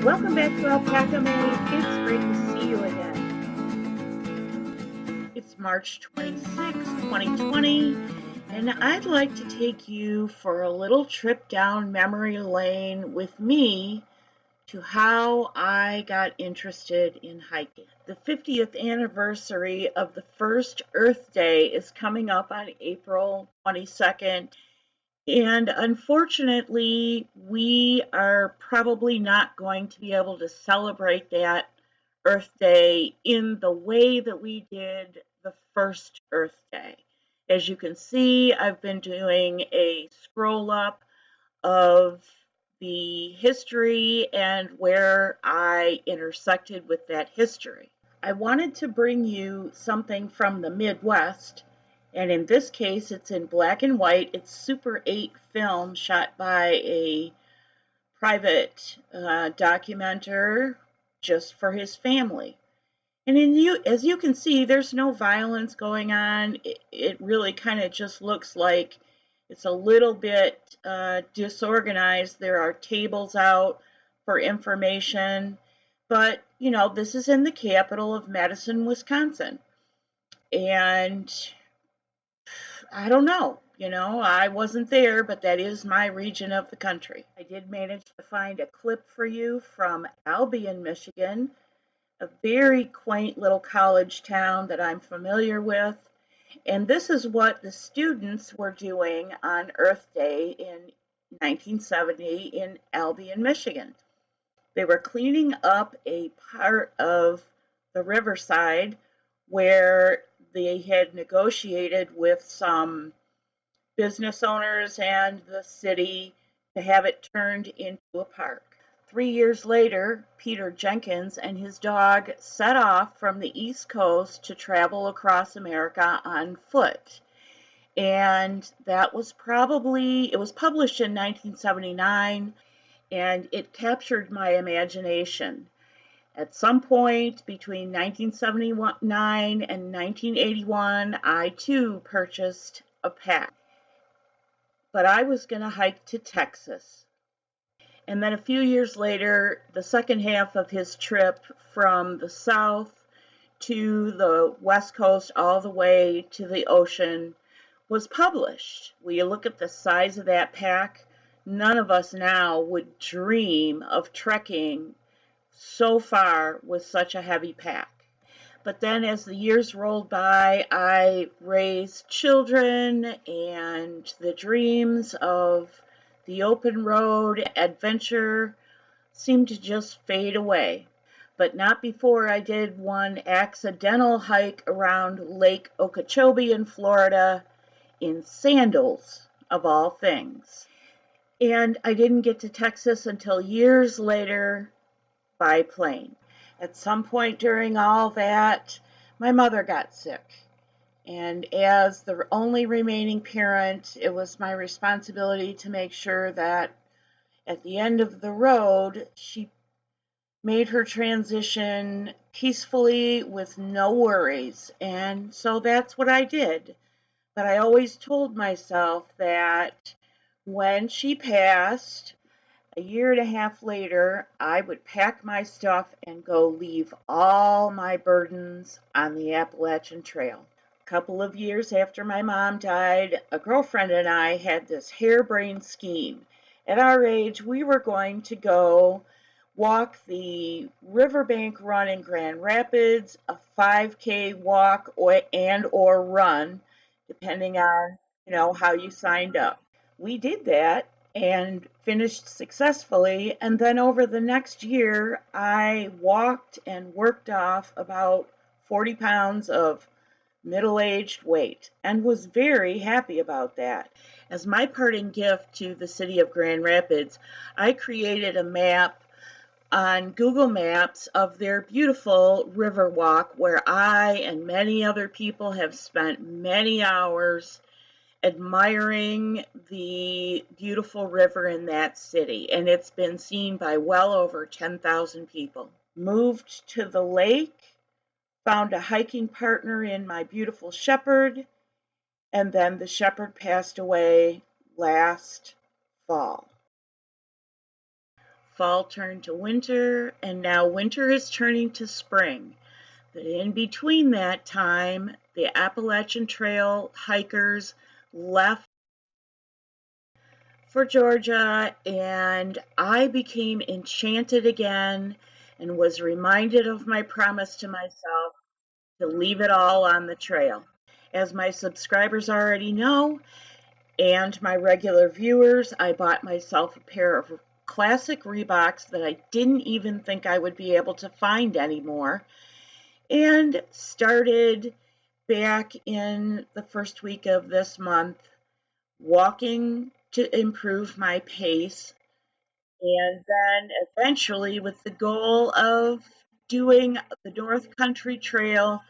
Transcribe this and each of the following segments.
Welcome back to Alpacamade. It's great to see you again. It's March 26, 2020, and I'd like to take you for a little trip down memory lane with me to how I got interested in hiking. The 50th anniversary of the first Earth Day is coming up on April 22nd. And unfortunately, we are probably not going to be able to celebrate that Earth Day in the way that we did the first Earth Day. As you can see, I've been doing a scroll up of the history and where I intersected with that history. I wanted to bring you something from the Midwest, and in this case it's in black and white. It's Super 8 film shot by a private documenter just for his family. And as you can see, there's no violence going on. It really kind of just looks like it's a little bit disorganized. There are tables out for information. But, you know, this is in the capital of Madison, Wisconsin. And I don't know, I wasn't there, but that is my region of the country. I did manage to find a clip for you from Albion, Michigan, a very quaint little college town that I'm familiar with. And this is what the students were doing on Earth Day in 1970 in Albion, Michigan. They were cleaning up a part of the riverside where they had negotiated with some business owners and the city to have it turned into a park. 3 years later, Peter Jenkins and his dog set off from the East Coast to travel across America on foot. And it was published in 1979, and it captured my imagination. At some point between 1979 and 1981, I too purchased a pack. But I was going to hike to Texas. And then a few years later, the second half of his trip from the south to the west coast all the way to the ocean was published. Will you look at the size of that pack? None of us now would dream of trekking so far with such a heavy pack. But then as the years rolled by, I raised children, and the dreams of the open road adventure seemed to just fade away. But not before I did one accidental hike around Lake Okeechobee in Florida in sandals, of all things. And I didn't get to Texas until years later by plane. At some point during all that, my mother got sick. And as the only remaining parent, it was my responsibility to make sure that at the end of the road, she made her transition peacefully with no worries. And so that's what I did. But I always told myself that when she passed, a year and a half later, I would pack my stuff and go leave all my burdens on the Appalachian Trail. A couple of years after my mom died, a girlfriend and I had this harebrained scheme. At our age, we were going to go walk the Riverbank Run in Grand Rapids, a 5K walk or run, depending on, how you signed up. We did that and finished successfully, and then over the next year, I walked and worked off about 40 pounds of middle-aged weight and was very happy about that. As my parting gift to the city of Grand Rapids, I created a map on Google Maps of their beautiful river walk where I and many other people have spent many hours admiring the beautiful river in that city, and it's been seen by well over 10,000 people. Moved to the lake, found a hiking partner in my beautiful shepherd, and then the shepherd passed away last fall. fall turned to winter, and now winter is turning to spring. But in between that time, the Appalachian Trail hikers left for Georgia, and I became enchanted again and was reminded of my promise to myself to leave it all on the trail. As my subscribers already know, and my regular viewers, I bought myself a pair of classic Reeboks that I didn't even think I would be able to find anymore, and started back in the first week of this month walking to improve my pace, and then eventually with the goal of doing the North Country Trail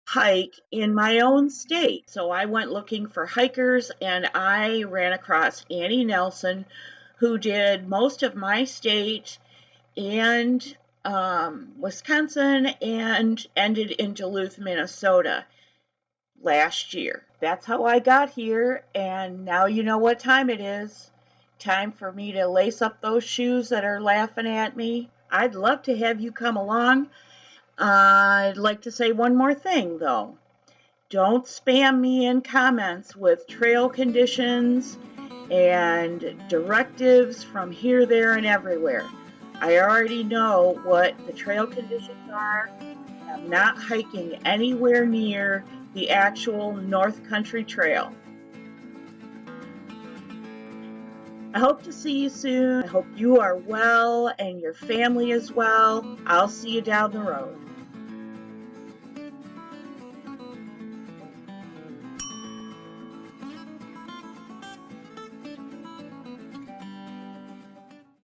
hike in my own state. So I went looking for hikers, and I ran across Annie Nelson, who did most of my state and Wisconsin, and ended in Duluth, Minnesota last year. That's how I got here, and now you know what time it is. Time for me to lace up those shoes that are laughing at me. I'd love to have you come along. I'd like to say one more thing, though. Don't spam me in comments with trail conditions and directives from here, there, and everywhere. I already know what the trail conditions are. I'm not hiking anywhere near the actual North Country Trail. I hope to see you soon. I hope you are well and your family is well. I'll see you down the road.